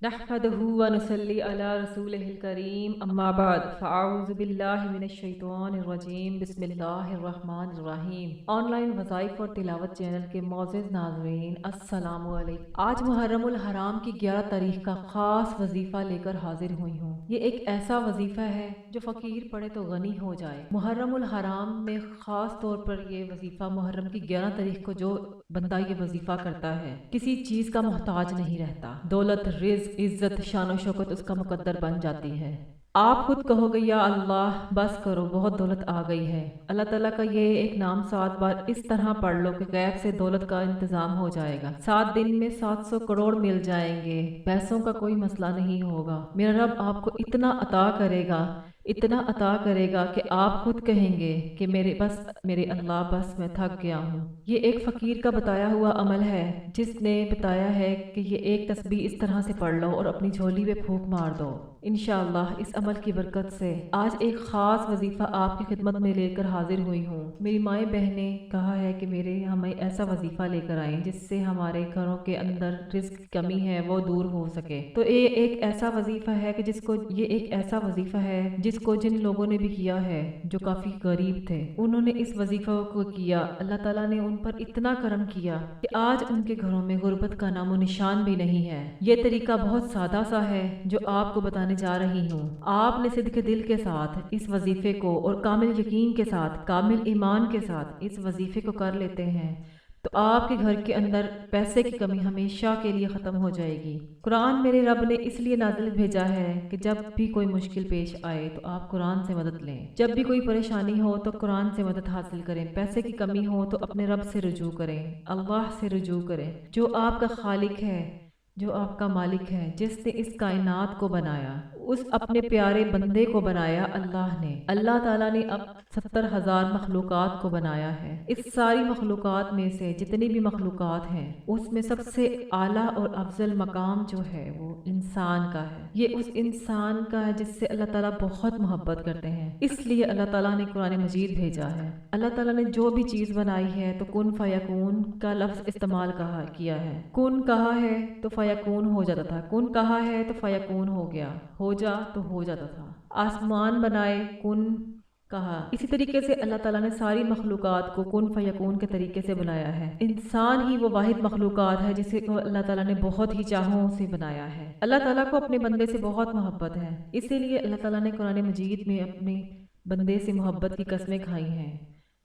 نحمده ونصلي على رسوله الكريم اما بعد فاعوذ باللہ من الشیطان الرجیم بسم اللہ الرحمن الرحیم۔ آن لائن وظائف اور تلاوت چینل کے معزز ناظرین السلام علیکم۔ آج محرم الحرام کی 11 تاریخ کا خاص وظیفہ لے کر حاضر ہوئی ہوں۔ یہ ایک ایسا وظیفہ ہے جو فقیر پڑھے تو غنی ہو جائے۔ محرم الحرام میں خاص طور پر یہ وظیفہ محرم کی 11 تاریخ کو جو بندہ یہ وظیفہ کرتا ہے کسی چیز کا محتاج نہیں رہتا۔ دولت، رزق، عزت، شان و شوکت اس کا مقدر بن جاتی ہے۔ آپ خود کہو گے یا اللہ بس کرو بہت دولت آ گئی ہے۔ اللہ تعالیٰ کا یہ ایک نام 7 بار اس طرح پڑھ لو کہ غیب سے دولت کا انتظام ہو جائے گا۔ 7 دن میں 700 کروڑ مل جائیں گے۔ پیسوں کا کوئی مسئلہ نہیں ہوگا۔ میرا رب آپ کو اتنا عطا کرے گا، اتنا عطا کرے گا کہ آپ خود کہیں گے کہ میرے اللہ بس میں تھک گیا ہوں۔ یہ ایک فقیر کا بتایا ہوا عمل ہے جس نے بتایا ہے کہ یہ ایک تسبیح اس طرح سے پڑھ لو اور اپنی جھولی میں پھونک مار دو۔ انشاءاللہ اس عمل کی برکت سے آج ایک خاص وظیفہ آپ کی خدمت میں لے کر حاضر ہوئی ہوں۔ میری مائیں بہنیں کہا ہے کہ ہمیں ایسا وظیفہ لے کر آئیں جس سے ہمارے گھروں کے اندر رزق کی کمی ہے وہ دور ہو سکے۔ تو یہ ایک ایسا وظیفہ ہے کہ جس کو جن لوگوں نے بھی کیا ہے جو کافی غریب تھے انہوں نے اس وظیفہ کو کیا، اللہ تعالیٰ نے ان پر اتنا کرم کیا کہ آج ان کے گھروں میں غربت کا نام و نشان بھی نہیں ہے۔ یہ طریقہ بہت سادہ سا ہے جو آپ کو بتانے جا رہی ہوں۔ آپ نے صدق دل کے ساتھ اس وظیفے کو اور کامل یقین کے ساتھ، کامل ایمان کے ساتھ اس وظیفے کو کر لیتے ہیں تو آپ کے گھر کے اندر پیسے کی کمی ہمیشہ کے لیے ختم ہو جائے گی۔ قرآن میرے رب نے اس لیے نازل بھیجا ہے کہ جب بھی کوئی مشکل پیش آئے تو آپ قرآن سے مدد لیں۔ جب بھی کوئی پریشانی ہو تو قرآن سے مدد حاصل کریں۔ پیسے کی کمی ہو تو اپنے رب سے رجوع کریں، اللہ سے رجوع کریں جو آپ کا خالق ہے، جو آپ کا مالک ہے، جس نے اس کائنات کو بنایا، اس اپنے پیارے بندے کو بنایا اللہ تعالیٰ نے اب 70,000 مخلوقات کو بنایا ہے۔ اس ساری مخلوقات میں سے جتنی بھی مخلوقات ہیں اس میں سب سے اعلیٰ اور افضل مقام جو ہے وہ انسان کا ہے۔ یہ اس انسان کا ہے جس سے اللہ تعالیٰ بہت محبت کرتے ہیں، اس لیے اللہ تعالیٰ نے قرآن مجید بھیجا ہے۔ اللہ تعالیٰ نے جو بھی چیز بنائی ہے تو کن فیکون کا لفظ استعمال کیا ہے۔ کن کہا ہے تو فیکون ہو جاتا تھا، کن کہا ہے تو فیکون ہو گیا، ہو جا تو ہو جاتا تھا۔ آسمان بنائے، کن کہا۔ اسی طریقے سے اللہ تعالیٰ نے ساری مخلوقات کو کن فیکون کے طریقے سے بنایا ہے۔ انسان ہی وہ واحد مخلوقات ہے جسے اللہ تعالیٰ نے بہت ہی چاہوں سے بنایا ہے۔ اللہ تعالیٰ کو اپنے بندے سے بہت محبت ہے، اسی لیے اللہ تعالیٰ نے قرآن مجید میں اپنے بندے سے محبت کی قسمیں کھائی ہیں۔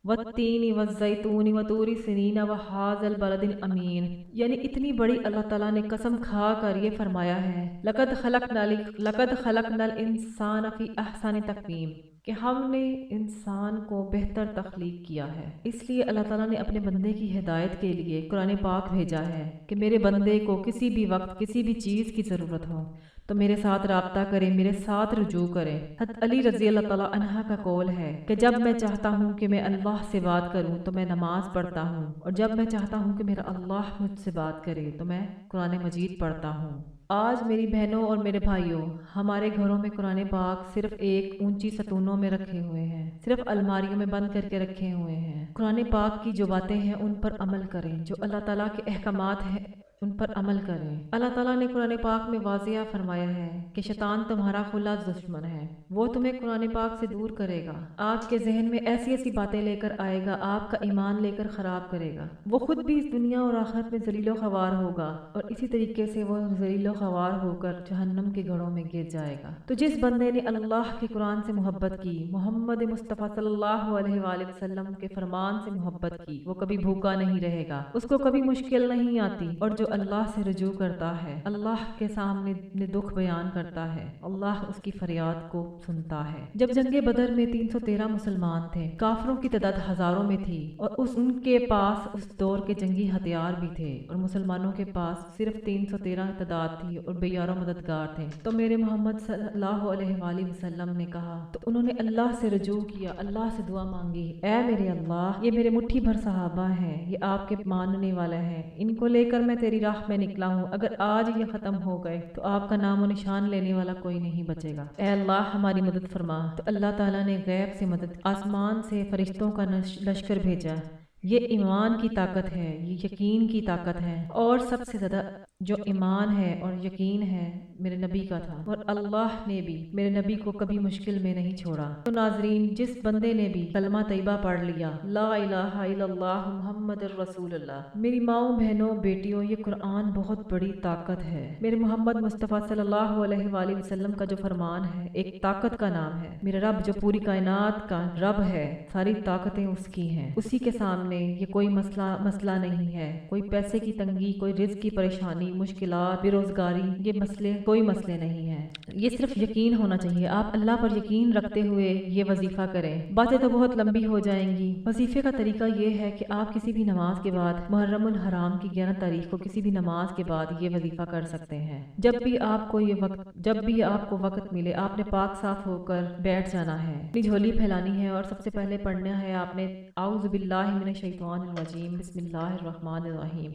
والتین والزیتون وطور سنین وہذا البلد الامین، یعنی اتنی بڑی اللہ تعالیٰ نے قسم کھا کر یہ فرمایا ہے لقد خلقنا الانسان فی احسن تقویم، کہ ہم نے انسان کو بہتر تخلیق کیا ہے۔ اس لیے اللہ تعالیٰ نے اپنے بندے کی ہدایت کے لیے قرآن پاک بھیجا ہے کہ میرے بندے کو کسی بھی وقت کسی بھی چیز کی ضرورت ہو تو میرے ساتھ رابطہ کرے، میرے ساتھ رجوع کرے۔ حضرت علی رضی اللہ تعالیٰ عنہ کا قول ہے کہ جب میں چاہتا ہوں کہ میں اللہ سے بات کروں تو میں نماز پڑھتا ہوں، اور جب میں چاہتا ہوں کہ میرا اللہ مجھ سے بات کرے تو میں قرآن مجید پڑھتا ہوں۔ آج میری بہنوں اور میرے بھائیوں، ہمارے گھروں میں قرآن پاک صرف ایک اونچی ستونوں میں رکھے ہوئے ہیں، صرف الماریوں میں بند کر کے رکھے ہوئے ہیں۔ قرآن پاک کی جو باتیں ہیں ان پر عمل کریں، جو اللہ تعالیٰ کے احکامات ہیں ان پر عمل کریں۔ اللہ تعالیٰ نے قرآن پاک میں واضح فرمایا ہے کہ شیطان تمہارا کھلا دشمن ہے، وہ تمہیں قرآن پاک سے دور کرے گا، آپ کے ذہن میں ایسی ایسی باتیں لے کر آئے گا، آپ کا ایمان لے کر خراب کرے گا۔ وہ خود بھی اس دنیا اور آخرت میں ذلیل و خوار ہوگا، اور اسی طریقے سے وہ ذلیل و خوار ہو کر جہنم کے گڑھوں میں گر جائے گا۔ تو جس بندے نے اللہ کے قرآن سے محبت کی، محمد مصطفیٰ صلی اللہ علیہ وآلہ وسلم کے فرمان سے محبت کی، وہ کبھی بھوکا نہیں رہے گا، اس کو کبھی مشکل نہیں آتی، اور جو اللہ سے رجوع کرتا ہے، اللہ کے سامنے دکھ بیان کرتا ہے، اللہ اس کی فریاد کو سنتا ہے۔ جب جنگ بدر میں 313 مسلمان تھے، کافروں کی تعداد ہزاروں میں تھی، اور ان کے پاس اس دور کے جنگی ہتھیار بھی تھے، اور مسلمانوں کے پاس صرف 313 تعداد تھی اور بے یار و مددگار تھے، تو میرے محمد صلی اللہ علیہ وآلہ وسلم نے کہا تو انہوں نے اللہ سے رجوع کیا، اللہ سے دعا مانگی، اے میرے اللہ، یہ میرے مٹھی بھر صحابہ ہیں، یہ آپ کے ماننے والے ہیں، ان کو لے کر میں تیری راہ میں نکلا ہوں، اگر آج یہ ختم ہو گئے تو آپ کا نام و نشان لینے والا کوئی نہیں بچے گا، اے اللہ ہماری مدد فرما۔ تو اللہ تعالیٰ نے غیب سے مدد، آسمان سے فرشتوں کا لشکر بھیجا یہ ایمان کی طاقت ہے، یہ یقین کی طاقت ہے، اور سب سے زیادہ جو ایمان ہے اور یقین ہے میرے نبی کا تھا، اور اللہ نے بھی میرے نبی کو کبھی مشکل میں نہیں چھوڑا۔ تو ناظرین، جس بندے نے بھی کلمہ طیبہ پڑھ لیا، لا الہ الا اللہ محمد الرسول اللہ، میری ماؤں بہنوں بیٹیوں، یہ قرآن بہت بڑی طاقت ہے۔ میرے محمد مصطفیٰ صلی اللہ علیہ وآلہ وسلم کا جو فرمان ہے ایک طاقت کا نام ہے۔ میرا رب جو پوری کائنات کا رب ہے، ساری طاقتیں اس کی ہیں، اسی کے سامنے یہ کوئی مسئلہ نہیں ہے، کوئی پیسے کی تنگی، کوئی رزق کی پریشانی، مشکلات، بے روزگاری، یہ کوئی مسئلے نہیں ہیں۔ یہ صرف یقین ہونا چاہیے، آپ اللہ پر یقین رکھتے ہوئے یہ وظیفہ کریں۔ باتیں تو بہت لمبی ہو جائیں گی۔ وظیفے کا طریقہ یہ ہے کہ آپ کسی بھی نماز کے بعد محرم الحرام کی 11 تاریخ کو کسی بھی نماز کے بعد یہ وظیفہ کر سکتے ہیں۔ جب بھی آپ کو وقت ملے، آپ نے پاک صاف ہو کر بیٹھ جانا ہے، اپنی جھولی پھیلانی ہے، اور سب سے پہلے پڑھنا ہے آپ نے اعوذ باللہ من الشیطان الرجیم بسم اللہ الرحمن الرحیم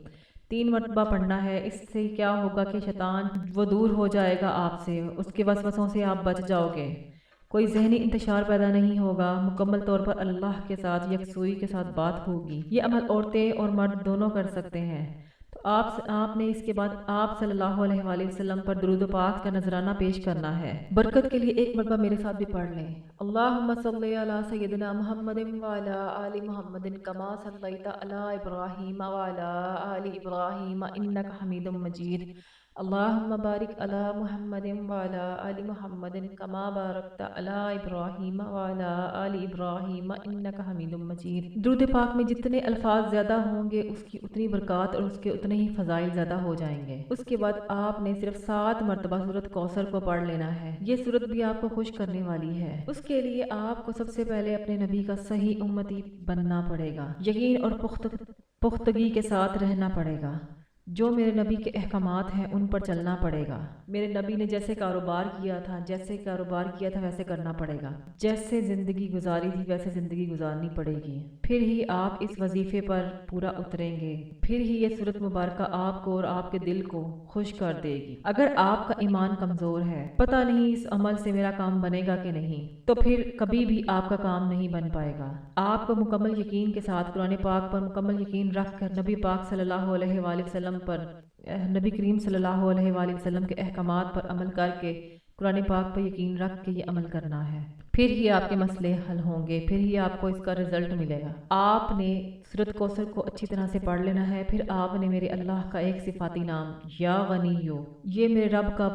3 مرتبہ پڑھنا ہے۔ اس سے کیا ہوگا کہ شیطان وہ دور ہو جائے گا آپ سے، اس کے وسوسوں سے آپ بچ جاؤ گے، کوئی ذہنی انتشار پیدا نہیں ہوگا، مکمل طور پر اللہ کے ساتھ یکسوئی کے ساتھ بات ہوگی۔ یہ عمل عورتیں اور مرد دونوں کر سکتے ہیں۔ تو آپ نے اس کے بعد آپ صلی اللہ علیہ وآلہ وسلم پر درود و پاک کا نذرانہ پیش کرنا ہے۔ برکت کے لیے ایک مرتبہ میرے ساتھ بھی پڑھ لیں، اللہم صلی علی سیدنا محمد وعلی آل محمد کما صلیت علی ابراہیم وعلی آل ابراہیم انک حمید مجید، اللہم بارک علی محمد وعلی آل محمد کما بارکت علی ابراہیم وعلی آل ابراہیم انک حمید مجید۔ درود پاک میں جتنے الفاظ زیادہ ہوں گے اس کی اتنی برکات اور اس کے اتنے ہی فضائل زیادہ ہو جائیں گے۔ اس کے بعد آپ نے صرف 7 مرتبہ سورۃ کوثر کو پڑھ لینا ہے۔ یہ سورت بھی آپ کو خوش کرنے والی ہے۔ اس کے لیے آپ کو سب سے پہلے اپنے نبی کا صحیح امتی بننا پڑے گا، یقین اور پختگی کے ساتھ رہنا پڑے گا، جو میرے نبی کے احکامات ہیں ان پر چلنا پڑے گا۔ میرے نبی نے جیسے کاروبار کیا تھا ویسے کرنا پڑے گا، جیسے زندگی گزاری تھی ویسے زندگی گزارنی پڑے گی، پھر ہی آپ اس وظیفے پر پورا اتریں گے، پھر ہی یہ سورت مبارکہ آپ کو اور آپ کے دل کو خوش کر دے گی۔ اگر آپ کا ایمان کمزور ہے، پتہ نہیں اس عمل سے میرا کام بنے گا کہ نہیں، تو پھر کبھی بھی آپ کا کام نہیں بن پائے گا۔ آپ کو مکمل یقین کے ساتھ قرآن پاک پر مکمل یقین رکھ کر نبی پاک صلی اللہ علیہ وآلہ وسلم نبی کریم صلی اللہ علیہ وآلہ وسلم کے احکامات پر عمل کر کے قرآن پاک پر یقین رکھ کے یہ عمل کرنا ہے، پھر ہی آپ کے مسئلے حل ہوں گے، پھر ہی آپ کو اس کا رزلٹ ملے گا۔ آپ نے سورۃ کوثر کو اچھی طرح سے پڑھ لینا ہے، پھر آپ نے میرے اللہ کا ایک صفاتی نام یا غنیو، یہ میرے رب کا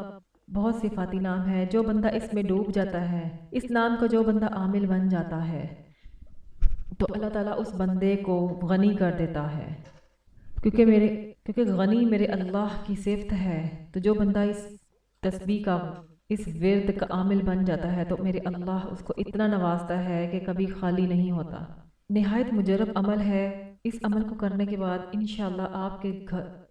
بہت صفاتی نام ہے، جو بندہ اس میں ڈوب جاتا ہے، اس نام کا جو بندہ عامل بن جاتا ہے تو اللہ تعالیٰ اس بندے کو غنی کر دیتا ہے، کیونکہ غنی میرے اللہ کی صفت ہے۔ تو جو بندہ اس تسبیح کا، اس ورد کا عامل بن جاتا ہے تو میرے اللہ اس کو اتنا نوازتا ہے کہ کبھی خالی نہیں ہوتا۔ نہایت مجرب عمل ہے، اس عمل کو کرنے کے بعد انشاءاللہ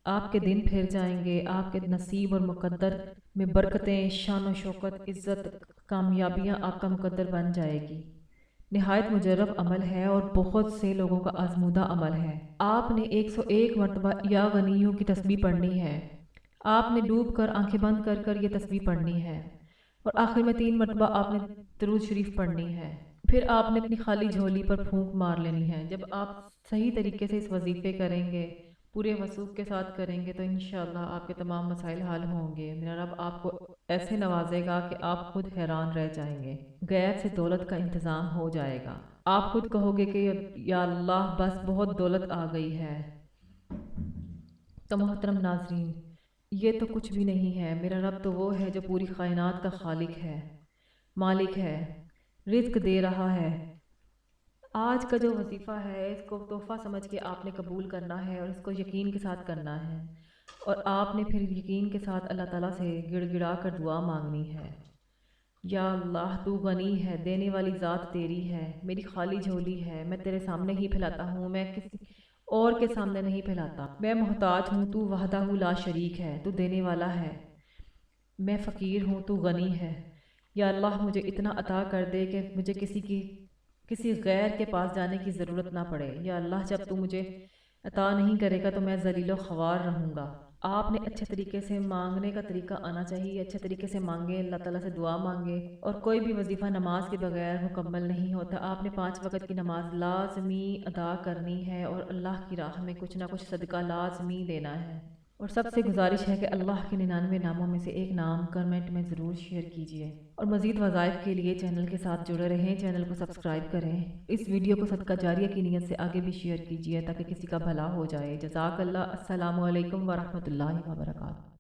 آپ کے دن پھر جائیں گے، آپ کے نصیب اور مقدر میں برکتیں، شان و شوکت، عزت، کامیابیاں آپ کا مقدر بن جائے گی۔ نہایت مجرب عمل ہے اور بہت سے لوگوں کا آزمودہ عمل ہے۔ آپ نے 101 مرتبہ یا غنیوں کی تسبیح پڑھنی ہے، آپ نے ڈوب کر آنکھیں بند کر کر یہ تسبیح پڑھنی ہے، اور آخر میں 3 مرتبہ آپ نے درود شریف پڑھنی ہے، پھر آپ نے اپنی خالی جھولی پر پھونک مار لینی ہے۔ جب آپ صحیح طریقے سے اس وظیفے کریں گے، پورے وثوق کے ساتھ کریں گے تو انشاءاللہ آپ کے تمام مسائل حل ہوں گے۔ میرا رب آپ کو ایسے نوازے گا کہ آپ خود حیران رہ جائیں گے، غیب سے دولت کا انتظام ہو جائے گا، آپ خود کہو گے کہ یا اللہ بس بہت دولت آ گئی ہے۔ تو محترم ناظرین، یہ تو کچھ بھی نہیں ہے، میرا رب تو وہ ہے جو پوری کائنات کا خالق ہے، مالک ہے، رزق دے رہا ہے۔ آج کا جو وظیفہ ہے اس کو تحفہ سمجھ کے آپ نے قبول کرنا ہے اور اس کو یقین کے ساتھ کرنا ہے، اور آپ نے پھر یقین کے ساتھ اللہ تعالیٰ سے گڑ گڑا کر دعا مانگنی ہے، یا اللہ تو غنی ہے، دینے والی ذات تیری ہے، میری خالی جھولی ہے، میں تیرے سامنے ہی پھیلاتا ہوں، میں کسی اور کے سامنے نہیں پھیلاتا، میں محتاج ہوں، تو وحدہ لا شریک ہے، تو دینے والا ہے، میں فقیر ہوں، تو غنی ہے، یا اللہ مجھے اتنا عطا کر دے کہ مجھے کسی غیر کے پاس جانے کی ضرورت نہ پڑے، یا اللہ جب تو مجھے عطا نہیں کرے گا تو میں ذلیل و خوار رہوں گا۔ آپ نے اچھے طریقے سے مانگنے کا طریقہ آنا چاہیے، اچھے طریقے سے مانگیں، اللہ تعالیٰ سے دعا مانگیں۔ اور کوئی بھی وظیفہ نماز کے بغیر مکمل نہیں ہوتا۔ آپ نے 5 وقت کی نماز لازمی ادا کرنی ہے اور اللہ کی راہ میں کچھ نہ کچھ صدقہ لازمی دینا ہے۔ اور سب سے گزارش ہے کہ اللہ کے 99 ناموں میں سے ایک نام کمنٹ میں ضرور شیئر کیجیے، اور مزید وظائف کے لیے چینل کے ساتھ جڑے رہیں، چینل کو سبسکرائب کریں۔ اس ویڈیو کو صدقہ جاریہ کی نیت سے آگے بھی شیئر کیجیے تاکہ کسی کا بھلا ہو جائے۔ جزاک اللہ۔ السلام علیکم ورحمۃ اللہ وبرکاتہ۔